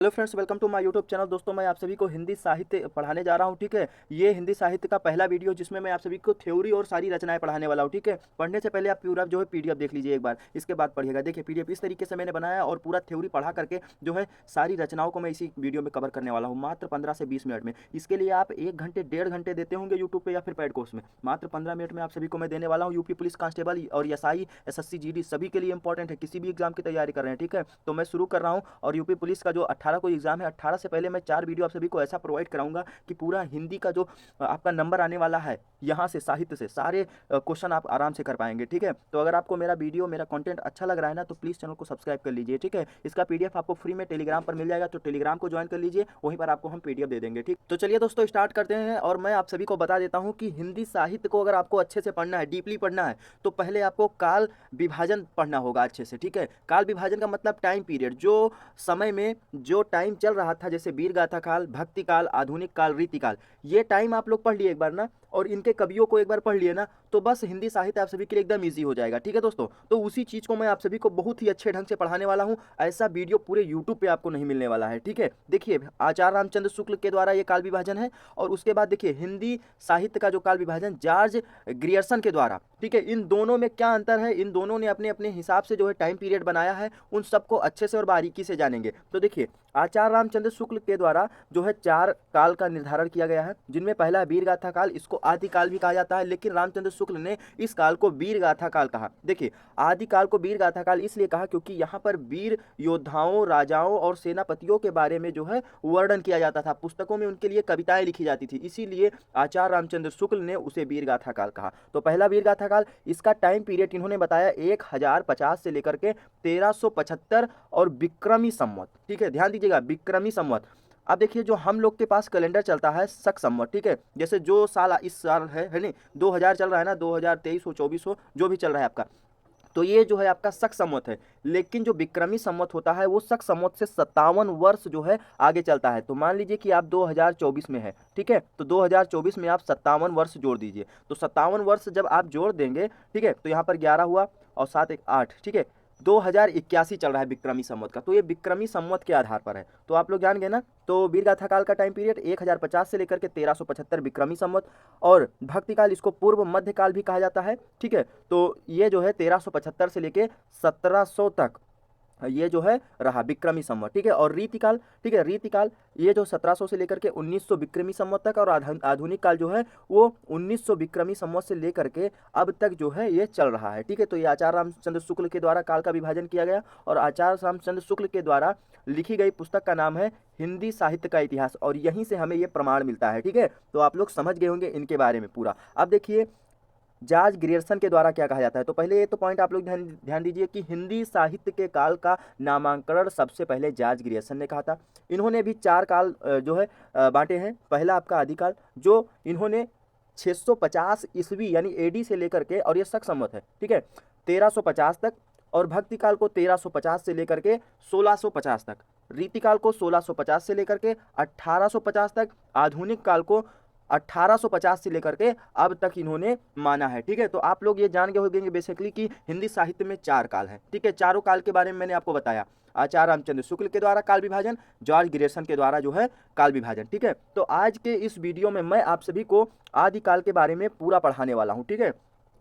Hello friends, welcome to my YouTube channel. दोस्तों, मैं आप सभी को हिंदी साहित्य पढ़ाने जा रहा हूं। ठीक है, ये हिंदी साहित्य का पहला वीडियो जिसमें मैं आप सभी को थ्योरी और सारी रचनाएं पढ़ाने वाला हूं। ठीक है, पढ़ने से पहले आप पूरा जो है पीडीएफ देख लीजिए एक बार, इसके बाद पढ़िएगा। देखिए, पीडीएफ इस तरीके से मैंने बनाया और पूरा थ्योरी पढ़ा करके जो है सारी रचनाओं को मैं इसी वीडियो में कवर करने वाला हूँ, मात्र 15 से 20 मिनट में। इसके लिए आप 1 घंटे 1.5 घंटे देते होंगे यूट्यूब पर या फिर पेड कोर्स में। मात्र 15 मिनट में आप सभी को मैं देने वाला हूँ। यूपी पुलिस कांस्टेबल और एसआई, एसएससी, जीडी सभी के लिए इंपॉर्टेंट है, किसी भी एग्जाम की तैयारी कर रहे हैं। ठीक है, तो मैं शुरू कर रहा हूँ। और यूपी पुलिस का जो 18 को एग्जाम है, 18 से पहले मैं 4 वीडियो आप सभी को ऐसा प्रोवाइड कराऊंगा कि पूरा हिंदी का जो आपका नंबर आने वाला है, यहाँ से साहित्य से सारे क्वेश्चन आप आराम से कर पाएंगे। ठीक है, तो अगर आपको मेरा वीडियो मेरा कंटेंट अच्छा लग रहा है ना, तो प्लीज़ चैनल को सब्सक्राइब कर लीजिए। ठीक है, इसका पीडीएफ आपको फ्री में टेलीग्राम पर मिल जाएगा, तो टेलीग्राम को ज्वाइन कर लीजिए, वहीं पर आपको हम पीडीएफ दे देंगे। ठीक, तो चलिए दोस्तों स्टार्ट करते हैं। और मैं आप सभी को बता देता हूँ कि हिंदी साहित्य को अगर आपको अच्छे से पढ़ना है, डीपली पढ़ना है, तो पहले आपको काल विभाजन पढ़ना होगा अच्छे से। ठीक है, काल विभाजन का मतलब टाइम पीरियड, जो समय में जो टाइम चल रहा था, जैसे वीर गाथा काल, भक्ति काल, आधुनिक काल, रीति काल, ये टाइम आप लोग पढ़ लिए एक बार ना, और इनके कवियों को एक बार पढ़ लिए ना, तो बस हिंदी साहित्य आप सभी के लिए एकदम इजी हो जाएगा। ठीक है दोस्तों, तो उसी चीज़ को मैं आप सभी को बहुत ही अच्छे ढंग से पढ़ाने वाला हूँ। ऐसा वीडियो पूरे यूट्यूब पे आपको नहीं मिलने वाला है। ठीक है, देखिए, आचार्य रामचंद्र शुक्ल के द्वारा ये काल विभाजन है, और उसके बाद देखिए हिंदी साहित्य का जो काल विभाजन जॉर्ज ग्रियर्सन के द्वारा। ठीक है, इन दोनों में क्या अंतर है, इन दोनों ने अपने अपने हिसाब से जो है टाइम पीरियड बनाया है, उन सबको अच्छे से और बारीकी से जानेंगे। तो देखिए, आचार्य रामचंद्र शुक्ल के द्वारा जो है 4 काल का निर्धारण किया गया है, जिनमें पहला वीर गाथा काल, इसको आदिकाल भी कहा जाता है, लेकिन रामचंद्र शुक्ल ने इस काल को वीर गाथा काल कहा। देखिए, आदिकाल को वीर गाथा काल इसलिए कहा क्योंकि यहाँ पर वीर योद्धाओं, राजाओं और सेनापतियों के बारे में जो है वर्णन किया जाता था, पुस्तकों में उनके लिए कविताएं लिखी जाती थी, इसीलिए आचार्य रामचंद्र शुक्ल ने उसे वीर गाथा काल कहा। तो पहला वीर गाथा काल, इसका टाइम पीरियड इन्होंने बताया 1050 से लेकर के 1375 और विक्रमी संवत। ठीक है, ध्यान दीजिएगा, विक्रमी संवत। अब देखिए, जो हम लोग के पास कैलेंडर चलता है शक संवत। ठीक है, जैसे जो साल इस साल है नहीं, 2000 चल रहा है ना, 2023 हो, 24 हो, जो भी चल रहा है आपका, तो ये जो है आपका शक संवत है। लेकिन जो विक्रमी संवत होता है, वो शक संवत से 57 वर्ष जो है आगे चलता है। तो मान लीजिए कि आप 2024 में है, ठीक है, तो 2024 में आप 57 वर्ष जोड़ दीजिए। तो 57 वर्ष जब आप जोड़ देंगे, ठीक है, तो यहाँ पर 11 हुआ और 7 एक 8, ठीक है, 2081 चल रहा है विक्रमी संवत का। तो ये विक्रमी संवत के आधार पर है, तो आप लोग जान गए ना। तो वीरगाथा काल का टाइम पीरियड 1050 से लेकर के 1375 विक्रमी संवत, और भक्ति काल, इसको पूर्व मध्य काल भी कहा जाता है। ठीक है, तो ये जो है 1375 से लेकर 1700 तक ये जो है रहा विक्रमी संवत। ठीक है, और रीतिकाल, ठीक है, रीतिकाल ये जो 1700 से लेकर के 1900 विक्रमी संवत तक, और आधुनिक काल जो है वो 1900 विक्रमी संवत से लेकर के अब तक जो है ये चल रहा है। ठीक है, तो ये आचार्य रामचंद्र शुक्ल के द्वारा काल का विभाजन किया गया, और आचार्य रामचंद्र शुक्ल के द्वारा लिखी गई पुस्तक का नाम है हिंदी साहित्य का इतिहास, और यहीं से हमें ये प्रमाण मिलता है। ठीक है, तो आप लोग समझ गए होंगे इनके बारे में पूरा। अब देखिए, जॉर्ज ग्रियर्सन के द्वारा क्या कहा जाता है। तो पहले ये तो पॉइंट आप लोग ध्यान दीजिए कि हिंदी साहित्य के काल का नामांकन सबसे पहले जॉर्ज ग्रियर्सन ने कहा था। इन्होंने भी 4 काल जो है बांटे हैं। पहला आपका आदिकाल, जो इन्होंने 650 ईस्वी यानी एडी से लेकर के, और ये शक संवत है, ठीक है, 1350 तक, और भक्ति काल को 1350 से लेकर के 1650 तक, रीतिकाल को 1650 से लेकर के 1850 तक, आधुनिक काल को 1850 से लेकर के अब तक इन्होंने माना है। ठीक है, तो आप लोग ये जान गए होंगे बेसिकली कि हिंदी साहित्य में 4 काल है। ठीक है, चारों काल के बारे में मैंने आपको बताया। आचार्य रामचंद्र शुक्ल के द्वारा काल विभाजन, जॉर्ज ग्रियर्सन के द्वारा जो है काल विभाजन। ठीक है, तो आज के इस वीडियो में मैं आप सभी को आदिकाल के बारे में पूरा पढ़ाने वाला हूँ। ठीक है,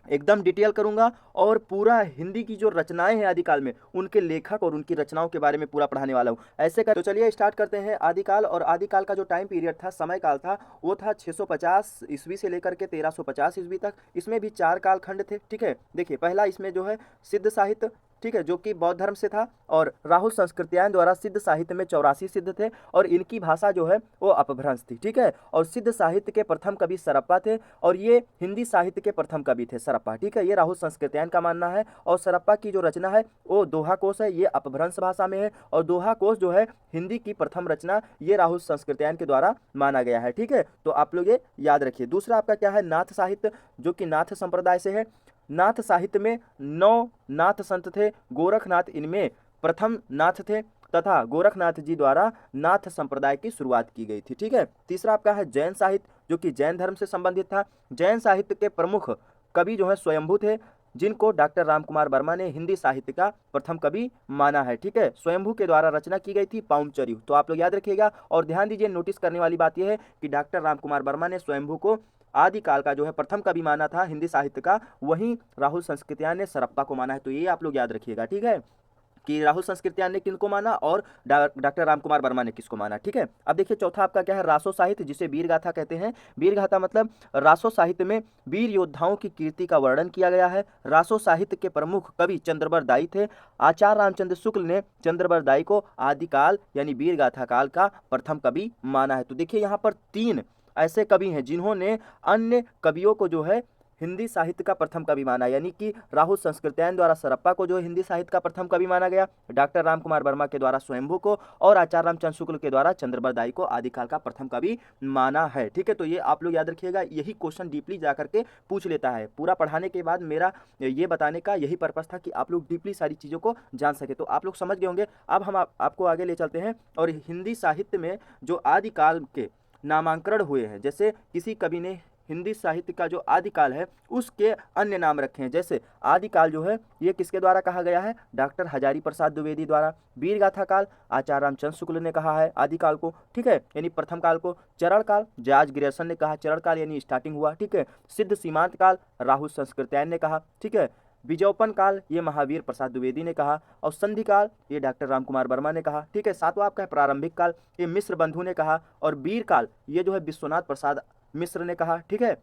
एकदम डिटेल करूंगा, और पूरा हिंदी की जो रचनाएं हैं आदिकाल में, उनके लेखक और उनकी रचनाओं के बारे में पूरा पढ़ाने वाला हूं। ऐसे कर, तो चलिए स्टार्ट करते हैं आदिकाल। और आदिकाल का जो टाइम पीरियड था, समय काल था, वो था 650 ईस्वी से लेकर के 1350 ईस्वी तक। इसमें भी 4 कालखंड थे। ठीक है, देखिए, पहला इसमें जो है सिद्ध साहित्य, ठीक है, जो कि बौद्ध धर्म से था, और राहुल संस्कृत्यायन द्वारा सिद्ध साहित्य में 84 सिद्ध थे, और इनकी भाषा जो है वो अपभ्रंश थी। ठीक है, और सिद्ध साहित्य के प्रथम कवि सरप्पा थे, और ये हिंदी साहित्य के प्रथम कवि थे सरप्पा। ठीक है, ये राहुल संस्कृत्यायन का मानना है। और सरप्पा की जो रचना है वो दोहा कोश है, ये अपभ्रंश भाषा में है, और दोहा कोश जो है हिंदी की प्रथम रचना, ये राहुल संस्कृत्यायन के द्वारा माना गया है। ठीक है, तो आप लोग ये याद रखिए। दूसरा आपका क्या है, नाथ साहित्य, जो कि नाथ संप्रदाय से है। नाथ साहित्य में 9 नाथ संत थे, गोरखनाथ इनमें प्रथम नाथ थे, तथा गोरखनाथ जी द्वारा नाथ संप्रदाय की शुरुआत की गई थी। ठीक है, तीसरा आपका है जैन साहित्य, जो कि जैन धर्म से संबंधित था। जैन साहित्य के प्रमुख कवि जो है स्वयंभू थे, जिनको डॉक्टर रामकुमार वर्मा ने हिंदी साहित्य का प्रथम कवि माना है। ठीक है, स्वयंभू के द्वारा रचना की गई थी पाउंचर्यू। तो आप लोग याद रखिएगा और ध्यान दीजिए, नोटिस करने वाली बात यह है कि डॉक्टर रामकुमार वर्मा ने स्वयंभू को आदिकाल का जो है प्रथम कवि माना था हिंदी साहित्य का, वहीं राहुल संस्कृत्यायन ने सरप्पा को माना है। तो ये आप लोग याद रखिएगा, ठीक है, कि राहुल संस्कृत्यायन ने किनको माना और डॉक्टर रामकुमार वर्मा ने किसको माना। ठीक है, अब देखिए चौथा आपका क्या है, रासो साहित्य, जिसे वीर गाथा कहते हैं। वीर गाथा मतलब रासो साहित्य में वीर योद्धाओं की कीर्ति का वर्णन किया गया है। रासो साहित्य के प्रमुख कवि चंद्रबर दाई थे। आचार्य रामचंद्र शुक्ल ने चंद्रबर दाई को आदिकाल यानी वीर गाथा काल का प्रथम कवि माना है। तो देखिए यहाँ पर 3 ऐसे कवि हैं जिन्होंने अन्य कवियों को जो है हिंदी साहित्य का प्रथम कवि माना, यानी कि राहुल संस्कृत्यायन द्वारा सरप्पा को जो हिंदी साहित्य का प्रथम कवि माना गया, डॉक्टर रामकुमार वर्मा के द्वारा स्वयंभू को और आचार्य रामचंद्र शुक्ल के द्वारा चंद्रबर दाई को आदिकाल का प्रथम कवि माना है। ठीक है, तो ये आप लोग याद रखिएगा, यही क्वेश्चन डीपली जा करके पूछ लेता है। पूरा पढ़ाने के बाद मेरा ये बताने का यही पर्पस था कि आप लोग डीपली सारी चीज़ों को जान सके। तो आप लोग समझ गए होंगे। अब हम आपको आगे ले चलते हैं और हिंदी साहित्य में जो आदिकाल के नामांकन हुए हैं, जैसे किसी कवि ने हिंदी साहित्य का जो आदिकाल है उसके अन्य नाम रखे हैं। जैसे आदिकाल जो है ये किसके द्वारा कहा गया है, डॉक्टर हजारी प्रसाद द्विवेदी द्वारा। वीर गाथा काल आचार्य रामचंद्र शुक्ल ने कहा है आदिकाल को, ठीक है, यानी प्रथम काल को। चरण काल जॉर्ज ग्रियर्सन ने कहा, चरण काल यानी स्टार्टिंग हुआ, ठीक है। सिद्ध सीमांत काल राहुल संस्कृत्यायन ने कहा, ठीक है। बीजोपन काल ये महावीर प्रसाद द्विवेदी ने कहा, और संधि काल ये डॉक्टर रामकुमार वर्मा ने कहा, ठीक है। सातवां आपका है प्रारंभिक काल, ये मिश्र बंधु ने कहा, और वीर काल ये जो है विश्वनाथ प्रसाद मिश्र ने कहा, ठीक है।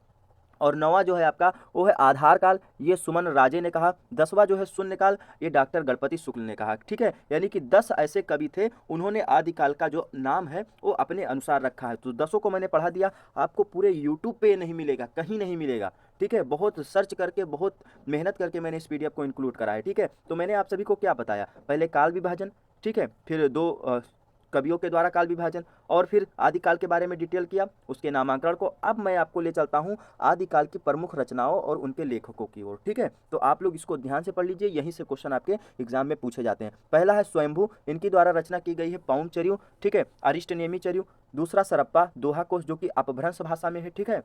और 9वां जो है आपका वो है आधार काल, ये सुमन राजे ने कहा। 10वां जो है शून्य काल, ये डॉक्टर गणपति शुक्ल ने कहा, ठीक है। यानी कि 10 ऐसे कवि थे, उन्होंने आदिकाल का जो नाम है वो अपने अनुसार रखा है। तो 10 को मैंने पढ़ा दिया। आपको पूरे यूट्यूब पे नहीं मिलेगा, कहीं नहीं मिलेगा, ठीक है। बहुत सर्च करके, बहुत मेहनत करके मैंने इस पीडीएफ को इंक्लूड करा है, ठीक है। तो मैंने आप सभी को क्या बताया, पहले काल विभाजन, ठीक है, फिर 2 कवियों के द्वारा काल विभाजन, और फिर आदिकाल के बारे में डिटेल किया, उसके नामांकन को। अब मैं आपको ले चलता हूँ आदिकाल की प्रमुख रचनाओं और उनके लेखकों की ओर, ठीक है। तो आप लोग इसको ध्यान से पढ़ लीजिए, यहीं से क्वेश्चन आपके एग्जाम में पूछे जाते हैं। पहला है स्वयंभू, इनकी द्वारा रचना की गई है पाउंचर्यू, ठीक है, अरिष्टनेमी चर्यू। दूसरा सरप्पा दोहा कोश, जो कि अपभ्रंश भाषा में है, ठीक है।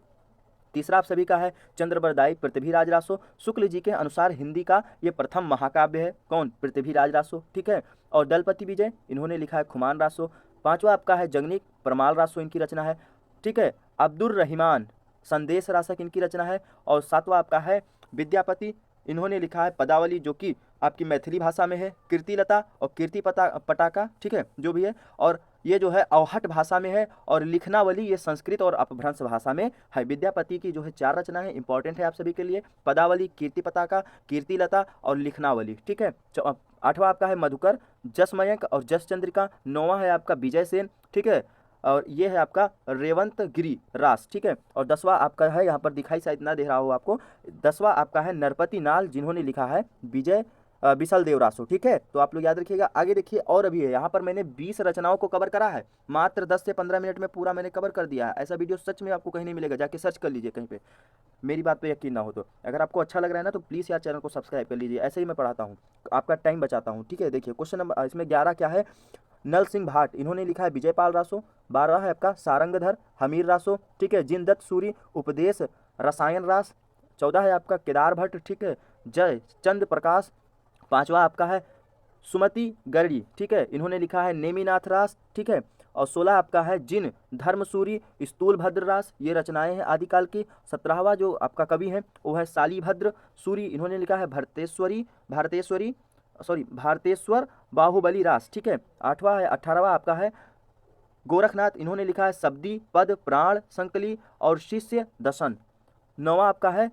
तीसरा आप सभी का है चंद्रबरदाई पृथ्वीराज रासो, शुक्ल जी के अनुसार हिंदी का ये प्रथम महाकाव्य है। कौन, पृथ्वीराज रासो, ठीक है। और दलपति विजय, इन्होंने लिखा है खुमान रासो। पांचवा आपका है जगनीक परमाल रासो, इनकी रचना है, ठीक है। अब्दुल रहमान संदेश रासक इनकी रचना है। और सातवां आपका है विद्यापति, इन्होंने लिखा है पदावली, जो कि आपकी मैथिली भाषा में है। कीर्तिलता और कीर्ति पटाका, ठीक है, जो भी है। और ये जो है अवहट भाषा में है। और लिखनावली ये संस्कृत और अपभ्रंश भाषा में है। विद्यापति की जो है 4 रचनाएं इंपॉर्टेंट है आप सभी के लिए, पदावली, कीर्ति पताका, कीर्तिलता और लिखनावली, ठीक है। 8वां आपका है मधुकर, जस मयंक और जस चंद्रिका। 9वां है आपका विजय सेन, ठीक है। और ये है आपका रेवंत गिरी रास, ठीक है। और 10वां आपका है, यहाँ पर दिखाई शायद ना दे रहा हो आपको, 10वां आपका है नरपति नाल, जिन्होंने लिखा है विजय विशल देव रासो, ठीक है। तो आप लोग याद रखिएगा। आगे देखिए और अभी है, यहाँ पर मैंने 20 रचनाओं को कवर करा है, मात्र 10 से 15 मिनट में पूरा मैंने कवर कर दिया है। ऐसा वीडियो सच में आपको कहीं नहीं मिलेगा, जाके सर्च कर लीजिए कहीं पे, मेरी बात पे यकीन ना हो तो। अगर आपको अच्छा लग रहा है ना तो प्लीज़ यार चैनल को सब्सक्राइब कर लीजिए, ऐसे ही मैं पढ़ाता हूँ, आपका टाइम बचाता हूँ, ठीक है। देखिए क्वेश्चन नंबर इसमें 11 क्या है, नल सिंह भाट, इन्होंने लिखा है विजयपाल रासो। 12 है आपका सारंगधर हमीर रासो, ठीक है। जिनदत्त सूरी उपदेश रसायन रास। 14 है आपका केदार भट्ट, ठीक है, जय चंद प्रकाश। 5वां आपका है सुमति गरड़ी, ठीक है, इन्होंने लिखा है नेमिनाथ रास, ठीक है। और 16 आपका है जिन धर्मसूरी स्थूल भद्र रास, ये रचनाएं हैं आदिकाल की। 17वां जो आपका कवि है वो है शालीभद्र सूरी, इन्होंने लिखा है भारतेश्वर बाहुबली रास, ठीक है। 18वां आपका है गोरखनाथ, इन्होंने लिखा है शब्दी पद प्राण संकली और शिष्य दशन। 9वां आपका है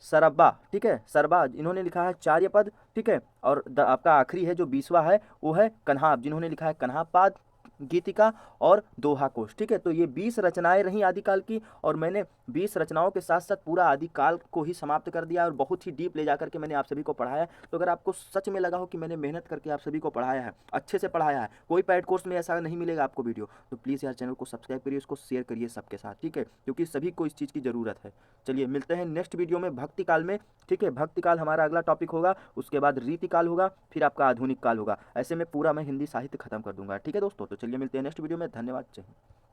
सरब्बा, ठीक है, सरबा, इन्होंने लिखा है चार्य पद, ठीक है। और आपका आखिरी है जो 20वां है वो है कन्हाब, जिन्होंने लिखा है कन्हापाद गीतिका और दोहा कोश, ठीक है। तो ये 20 रचनाएं रही आदिकाल की, और मैंने 20 रचनाओं के साथ साथ पूरा आदिकाल को ही समाप्त कर दिया और बहुत ही डीप ले जाकर के मैंने आप सभी को पढ़ाया। तो अगर आपको सच में लगा हो कि मैंने मेहनत करके आप सभी को पढ़ाया है, अच्छे से पढ़ाया है, कोई पेड कोर्स में ऐसा नहीं मिलेगा आपको वीडियो, तो प्लीज़ यार चैनल को सब्सक्राइब करिए, उसको शेयर करिए सबके साथ, ठीक है, क्योंकि सभी को इस चीज़ की ज़रूरत है। चलिए मिलते हैं नेक्स्ट वीडियो में भक्ति काल में, ठीक है। भक्ति काल हमारा अगला टॉपिक होगा, उसके बाद रीति काल होगा, फिर आपका आधुनिक काल होगा। ऐसे में पूरा मैं हिंदी साहित्य खत्म कर दूंगा, ठीक है दोस्तों। तो चलिए मिलते हैं नेक्स्ट वीडियो में, धन्यवाद। जय हिंद।